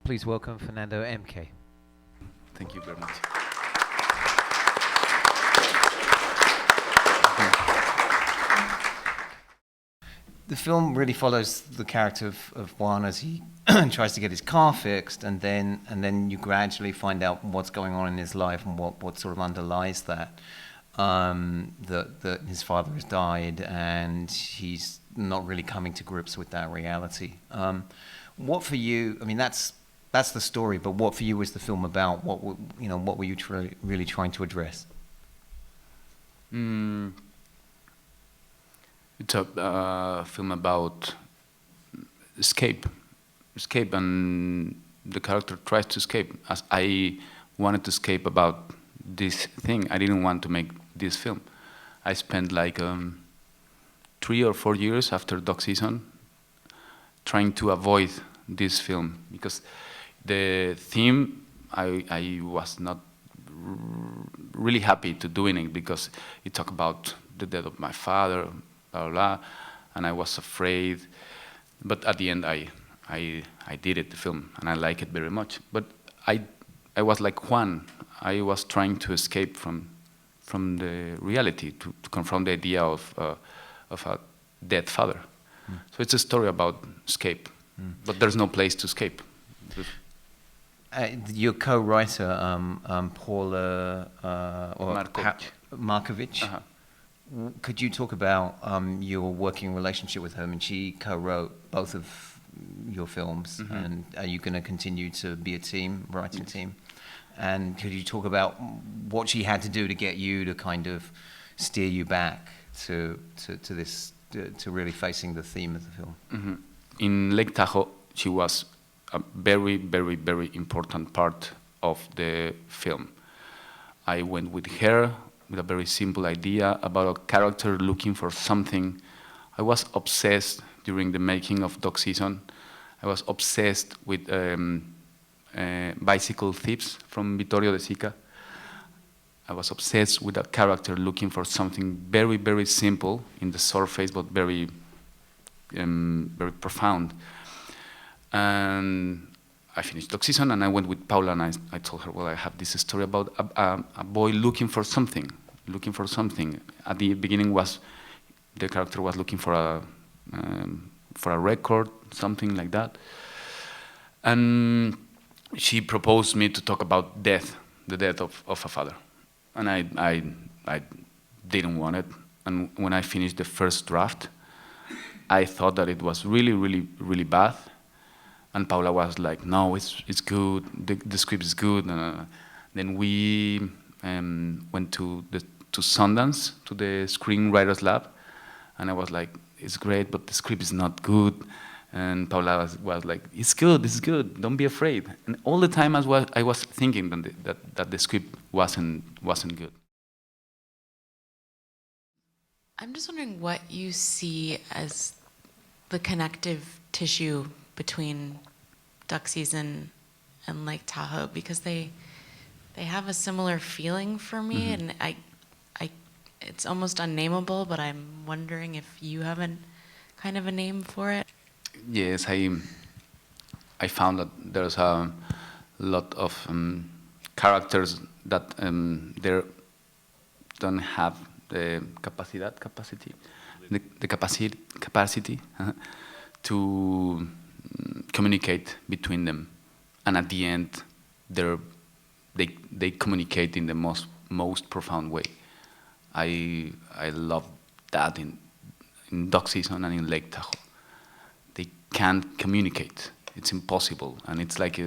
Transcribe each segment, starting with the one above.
Please welcome Fernando Eimbcke. Thank you very much. The film really follows the character of Juan as he tries to get his car fixed, and then you gradually find out what's going on in his life and what sort of underlies that. That his father has died, and he's not really coming to grips with that reality. What for you? I mean, that's the story. But what for you was the film about? What were you really trying to address? It's a film about escape, and the character tries to escape. As I wanted to escape about this thing, I didn't want to make this film. I spent like 3 or 4 years after dog season trying to avoid this film, because the theme, I was not really happy to doing it, because it talked about the death of my father, blah, blah, blah, and I was afraid. But at the end, I did it, the film, and I like it very much. But I was like Juan. I was trying to escape from the reality, to confront the idea of a dead father. So it's a story about escape, but there's no place to escape. Your co-writer, Paula Markovic. Could you talk about your working relationship with her? I mean, she co-wrote both of your films, and are you going to continue to be a team, writing team? And could you talk about what she had to do to get you to kind of steer you back to this, to really facing the theme of the film? In Lake Tahoe, she was a very, very, very important part of the film. I went with her with a very simple idea about a character looking for something. I was obsessed during the making of Dog Season. I was obsessed with bicycle thieves from Vittorio De Sica. I was obsessed with a character looking for something very, very simple in the surface, but very, very profound. And I finished Dog Season, and I went with Paula, and I told her, well, I have this story about a boy looking for something. At the beginning, the character was looking for a record, something like that. And she proposed me to talk about death, the death of a father. And I didn't want it. And when I finished the first draft, I thought that it was really, really, really bad. And Paula was like, no, it's good, the script is good. Then we went to Sundance, to the Screenwriters Lab, and I was like, it's great, but the script is not good. And Paula was like, it's good, don't be afraid. And all the time I was thinking that the script wasn't good. I'm just wondering what you see as the connective tissue between Duck Season and Lake Tahoe, because they have a similar feeling for me, and it's almost unnameable, but I'm wondering if you have kind of a name for it. Yes, I found that there's a lot of characters that they don't have the capacity to communicate between them. and at the end, they communicate in the most profound way. I love that in Dog Season and in Lake Tahoe. They can't communicate. It's impossible, and it's like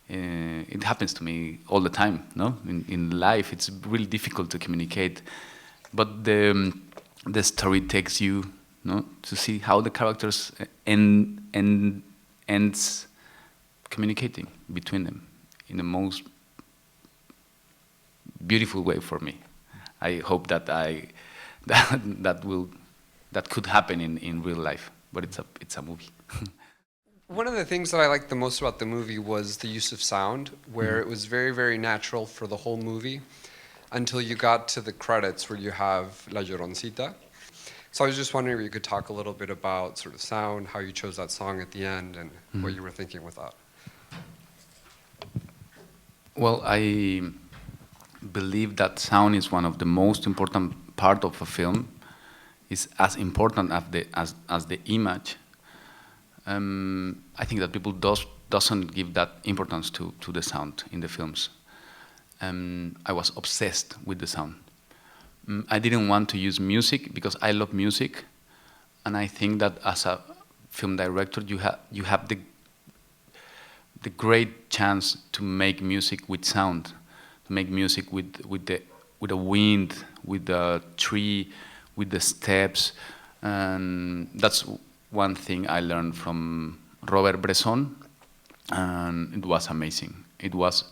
it happens to me all the time. No, in life, it's really difficult to communicate, but the story takes you, no, to see how the characters ends communicating between them in the most beautiful way for me. I hope that that could happen in real life, but it's a movie. One of the things that I liked the most about the movie was the use of sound, where it was very, very natural for the whole movie until you got to the credits where you have La Lloroncita. So I was just wondering if you could talk a little bit about sort of sound, how you chose that song at the end, and what you were thinking with that. Well, I believe that sound is one of the most important part of a film. It's as important as the image. I think that people doesn't give that importance to the sound in the films. I was obsessed with the sound. I didn't want to use music because I love music, and I think that as a film director, you have the great chance to make music with sound, to make music with the wind, with the tree, with the steps, and that's one thing I learned from Robert Bresson, and it was amazing. It was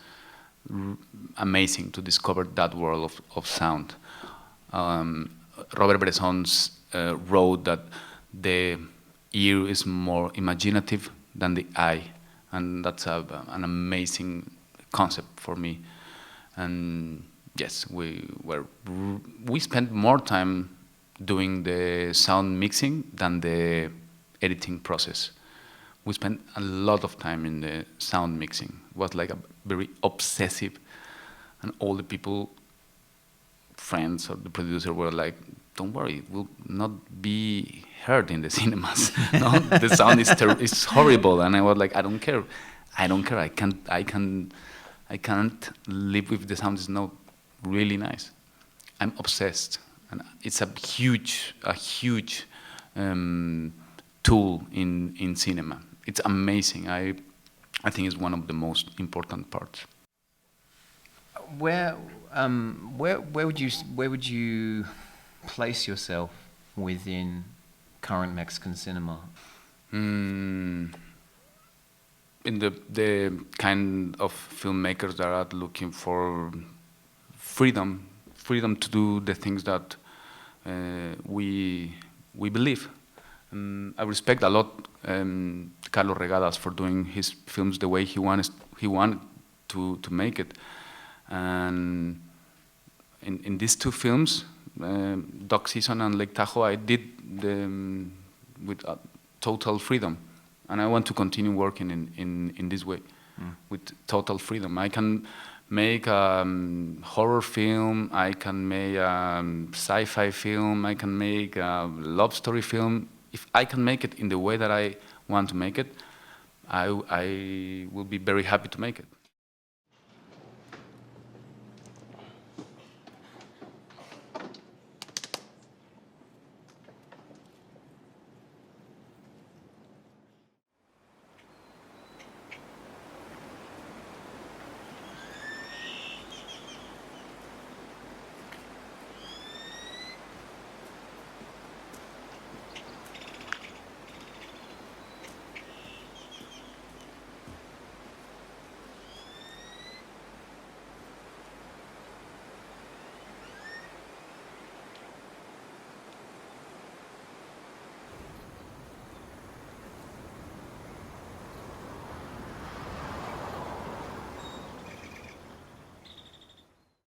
amazing to discover that world of sound. Robert Bresson wrote that the ear is more imaginative than the eye, and that's an amazing concept for me. And yes, we spent more time doing the sound mixing than the editing process. We spent a lot of time in the sound mixing. It was like a very obsessive, and all the people, friends or the producer, were like, "Don't worry, it will not be heard in the cinemas. No, the sound is horrible." And I was like, "I don't care. I can't live with the sound. It's not really nice. I'm obsessed." And it's a huge tool in cinema. It's amazing. I think it's one of the most important parts. Where would you place yourself within current Mexican cinema? In the kind of filmmakers that are looking for freedom to do the things that we believe. I respect a lot Carlos Regadas for doing his films the way he wanted to make it. And in these two films, Dog Season and Lake Tahoe, I did them with total freedom, and I want to continue working in this way, with total freedom. I can make a horror film, I can make a sci-fi film, I can make a love story film. If I can make it in the way that I want to make it, I will be very happy to make it.